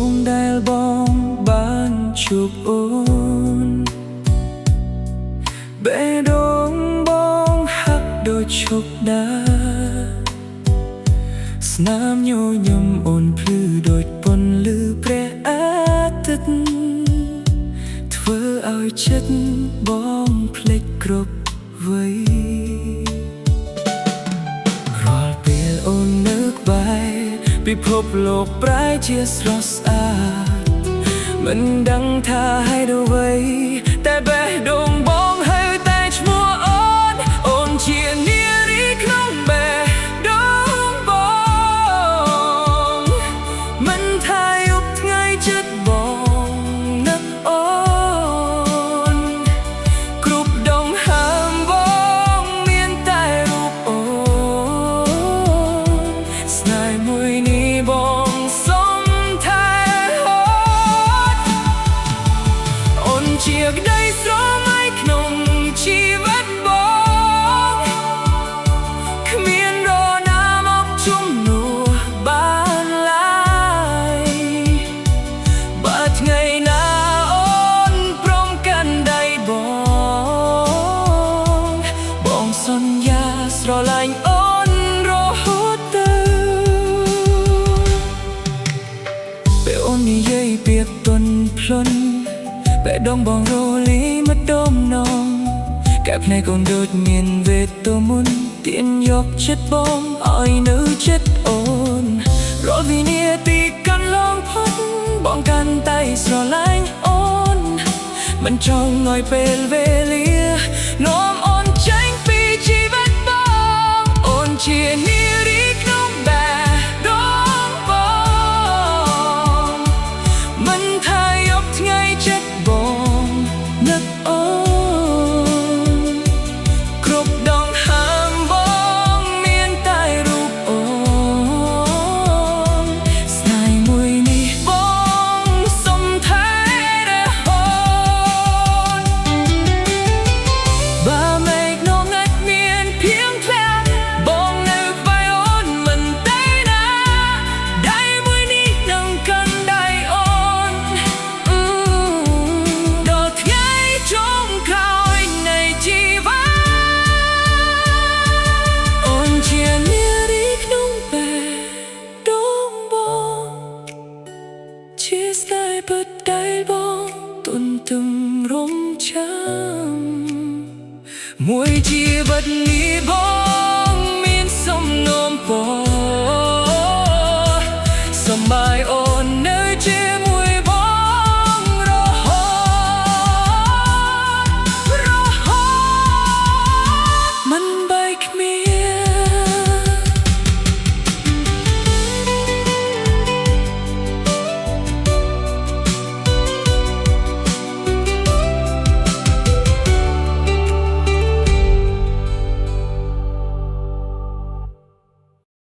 ងដែលបងបានជួបអូនបេះដូងបងហាក់ដូចឈប់ដាស្នាមញញឹមអូនភ្លឺដូចពន្លឺព្រះអាទិត្យធ្វើឲ្យចិត្តបងភ្លេចគ្រប់វ័យរាល់ពេលអូននឹកបែរពិភពលោកប្រែជាស្រស់ស្អាតមិនដឹងថាហេតុអ្វីតែបេះដូងបងហៅតែឈ្មោះអូនជានារីក្នុងបេះដូងបងមិនថាយប់ថ្ងៃចិត្តបងនឹកអូនគ្រប់ដងហើមបងមានតែរូបអូនស្នេហ៍មួយនេះបងសុំថែហូតអូនជាក្តីស្រមៃក្នុងជីវិតបងគ្មានរណាមកជំនួសបានឡើយបើថ្ងៃណាអូនព្រមកាន់ដៃបងសន្យាស្រឡាញ់អូនរហូតទៅពេលអូននិយាយពាក្យទន់ភ្លន់បេះដូងបងរលីមកដុំនងកែភ្នែកអូនដូចមានវេទមន្តទាញយកចិត្តបងឲ្យនៅចិត្តអូនរាល់វិនាទីកាន់ឡងផុតបងកាន់តែស្រឡាញ់អូនមិនចង់ឲ្យពេលវេលានាំអូនចេញពីជីវិតបងអូនជានារីក្នុងបេះដូងបងមិនថាយប់ថ្ងៃចិត្តបងនឹកអូនគ្រប់ដងហើមបងមានតែរូបអូនស្នេហ៍មួយនេះបងសុំថែរហូតបើមេឃនងអាចមានភៀងធ្លាក់បងនៅក្បែរអូនមិនតែណាដៃមួយនេះនឹងកាន់ដៃអូនដល់ថ្ងៃចុងក្រោយនៃជីវិតអូនជានារីក្នុងបេះដូងបងជាស្នេហ៍ពិតដែលបងទុនទឹងរង់ចាំមួយជីវិតនេះបង